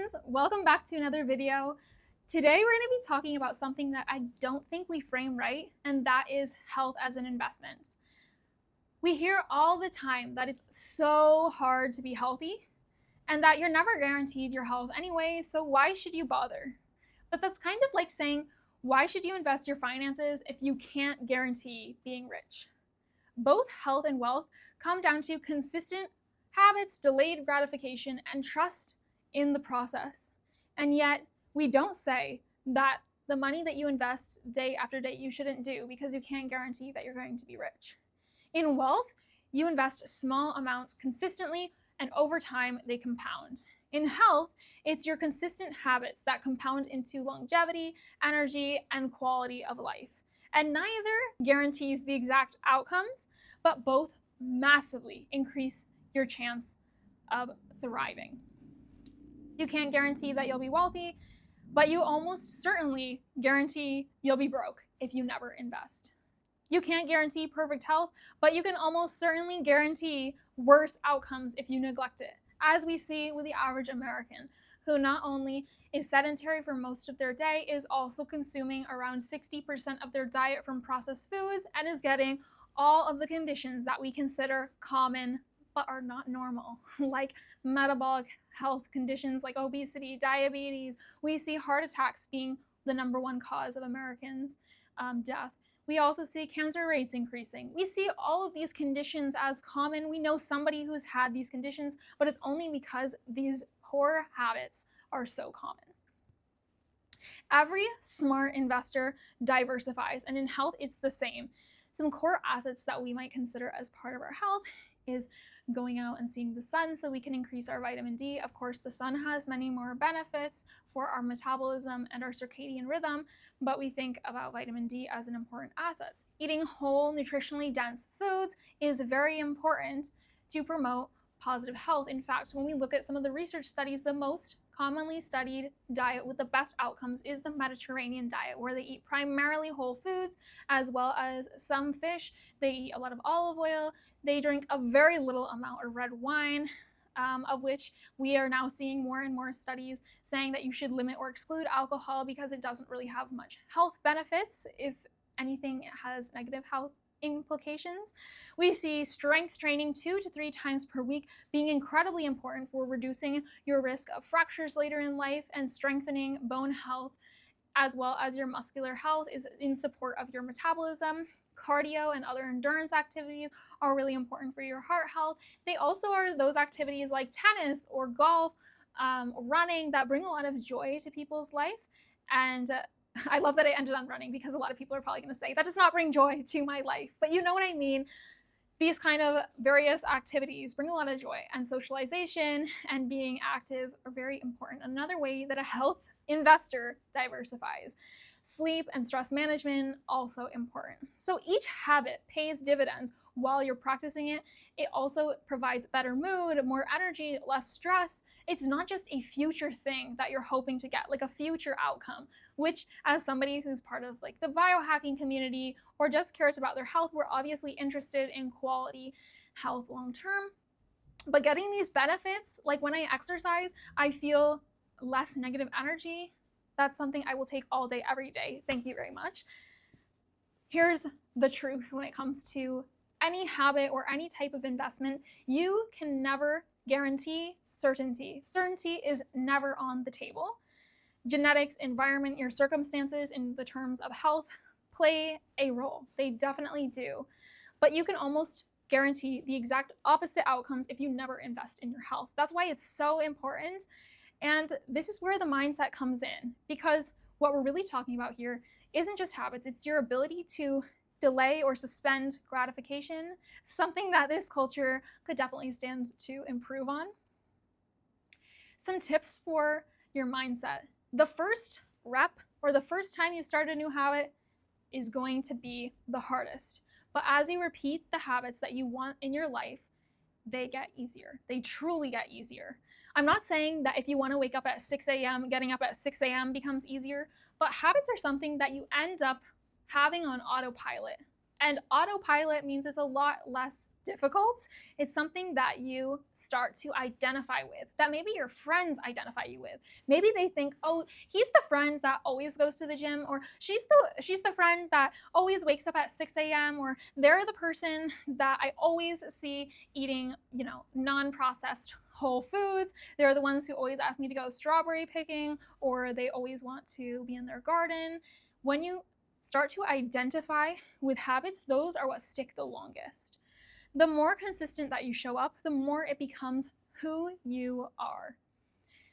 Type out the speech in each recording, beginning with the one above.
friends, welcome back to another video. Today we're going to be talking about something that I don't think we frame right, and that is health as an investment. We hear all the time that it's so hard to be healthy and that you're never guaranteed your health anyway, so why should you bother? But that's kind of like saying, why should you invest your finances if you can't guarantee being rich? Both health and wealth come down to consistent habits, delayed gratification, and trust in the process. And yet, we don't say that the money that you invest day after day you shouldn't do because you can't guarantee that you're going to be rich. In wealth, you invest small amounts consistently, and over time, they compound. In health, it's your consistent habits that compound into longevity, energy, and quality of life. And neither guarantees the exact outcomes, but both massively increase your chance of thriving. You can't guarantee that you'll be wealthy, but you almost certainly guarantee you'll be broke if you never invest. You can't guarantee perfect health, but you can almost certainly guarantee worse outcomes if you neglect it, as we see with the average American, who not only is sedentary for most of their day, is also consuming around 60% of their diet from processed foods and is getting all of the conditions that we consider common but are not normal, like metabolic health conditions like obesity, diabetes. We see heart attacks being the #1 cause of Americans' death. We also see cancer rates increasing. We see all of these conditions as common. We know somebody who's had these conditions, but it's only because these poor habits are so common. Every smart investor diversifies, and in health, it's the same. Some core assets that we might consider as part of our health is going out and seeing the sun so we can increase our vitamin D. Of course, the sun has many more benefits for our metabolism and our circadian rhythm, but we think about vitamin D as an important asset. Eating whole, nutritionally dense foods is very important to promote positive health. In fact, when we look at some of the research studies, the most commonly studied diet with the best outcomes is the Mediterranean diet, where they eat primarily whole foods as well as some fish. They eat a lot of olive oil. They drink a very little amount of red wine, of which we are now seeing more and more studies saying that you should limit or exclude alcohol because it doesn't really have much health benefits. If anything, it has negative health implications. We see strength training 2 to 3 times per week being incredibly important for reducing your risk of fractures later in life and strengthening bone health, as well as your muscular health is in support of your metabolism. Cardio and other endurance activities are really important for your heart health. They also are those activities like tennis or golf, running, that bring a lot of joy to people's life. And I love that I ended on running because a lot of people are probably going to say that does not bring joy to my life, but you know what I mean. These kind of various activities bring a lot of joy, and socialization and being active are very important. Another way that a health investor diversifies. Sleep and stress management, also important. So each habit pays dividends while you're practicing it. It also provides better mood, more energy, less stress. It's not just a future thing that you're hoping to get, like a future outcome, which as somebody who's part of like the biohacking community or just cares about their health, we're obviously interested in quality health long term. But getting these benefits, like when I exercise, I feel less negative energy. That's something I will take all day, every day. Thank you very much. Here's the truth when it comes to any habit or any type of investment. You can never guarantee certainty. Certainty is never on the table. Genetics, environment, your circumstances in the terms of health play a role. They definitely do. But you can almost guarantee the exact opposite outcomes if you never invest in your health. That's why it's so important. And this is where the mindset comes in, because what we're really talking about here isn't just habits, it's your ability to delay or suspend gratification, something that this culture could definitely stand to improve on. Some tips for your mindset. The first rep or the first time you start a new habit is going to be the hardest. But as you repeat the habits that you want in your life, they get easier. They truly get easier. I'm not saying that if you want to wake up at 6 a.m., getting up at 6 a.m. becomes easier, but habits are something that you end up having on autopilot. And autopilot means it's a lot less difficult. It's something that you start to identify with, that maybe your friends identify you with. Maybe they think, oh, he's the friend that always goes to the gym, or she's the friend that always wakes up at 6 a.m., or they're the person that I always see eating, non-processed whole foods. They're the ones who always ask me to go strawberry picking, or they always want to be in their garden. When you start to identify with habits, those are what stick the longest. The more consistent that you show up, the more it becomes who you are.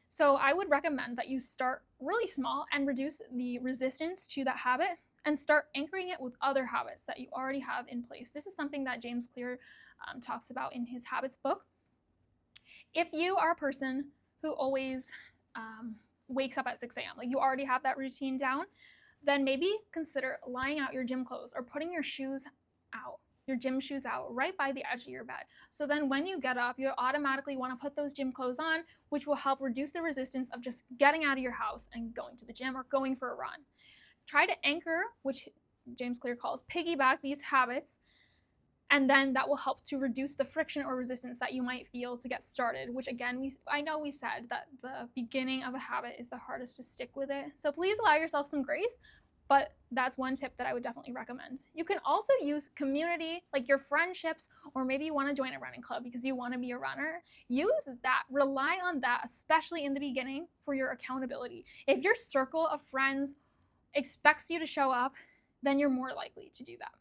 So I would recommend that you start really small and reduce the resistance to that habit and start anchoring it with other habits that you already have in place. This is something that James Clear talks about in his Habits book. If you are a person who always wakes up at 6 a.m., like you already have that routine down, then maybe consider lying out your gym clothes or putting your shoes out, your gym shoes out right by the edge of your bed. So then when you get up, you automatically want to put those gym clothes on, which will help reduce the resistance of just getting out of your house and going to the gym or going for a run. Try to anchor, which James Clear calls piggyback, these habits, and then that will help to reduce the friction or resistance that you might feel to get started, which again, I know we said that the beginning of a habit is the hardest to stick with it. So please allow yourself some grace, but that's one tip that I would definitely recommend. You can also use community, like your friendships, or maybe you want to join a running club because you want to be a runner. Use that, rely on that, especially in the beginning for your accountability. If your circle of friends expects you to show up, then you're more likely to do that.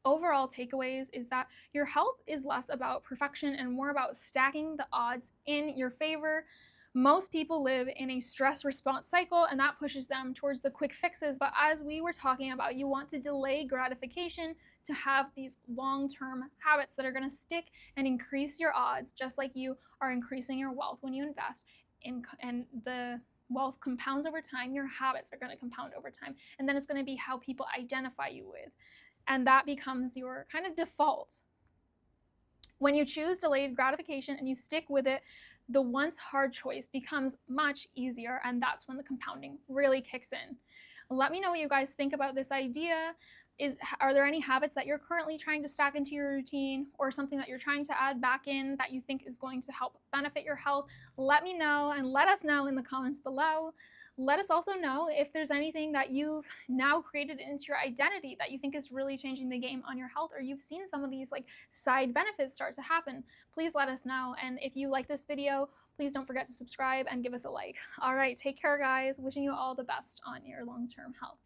Overall takeaways is that your health is less about perfection and more about stacking the odds in your favor. Most people live in a stress response cycle, and that pushes them towards the quick fixes. But as we were talking about, you want to delay gratification to have these long-term habits that are going to stick and increase your odds, just like you are increasing your wealth when you invest in, and the wealth compounds over time. Your habits are going to compound over time, and then it's going to be how people identify you with. And that becomes your kind of default. When you choose delayed gratification and you stick with it, the once hard choice becomes much easier, and that's when the compounding really kicks in. Let me know what you guys think about this idea. Are there any habits that you're currently trying to stack into your routine, or something that you're trying to add back in that you think is going to help benefit your health? Let me know, and let us know in the comments below. Let us also know if there's anything that you've now created into your identity that you think is really changing the game on your health, or you've seen some of these like side benefits start to happen. Please let us know. And if you like this video, please don't forget to subscribe and give us a like. All right, take care, guys. Wishing you all the best on your long-term health.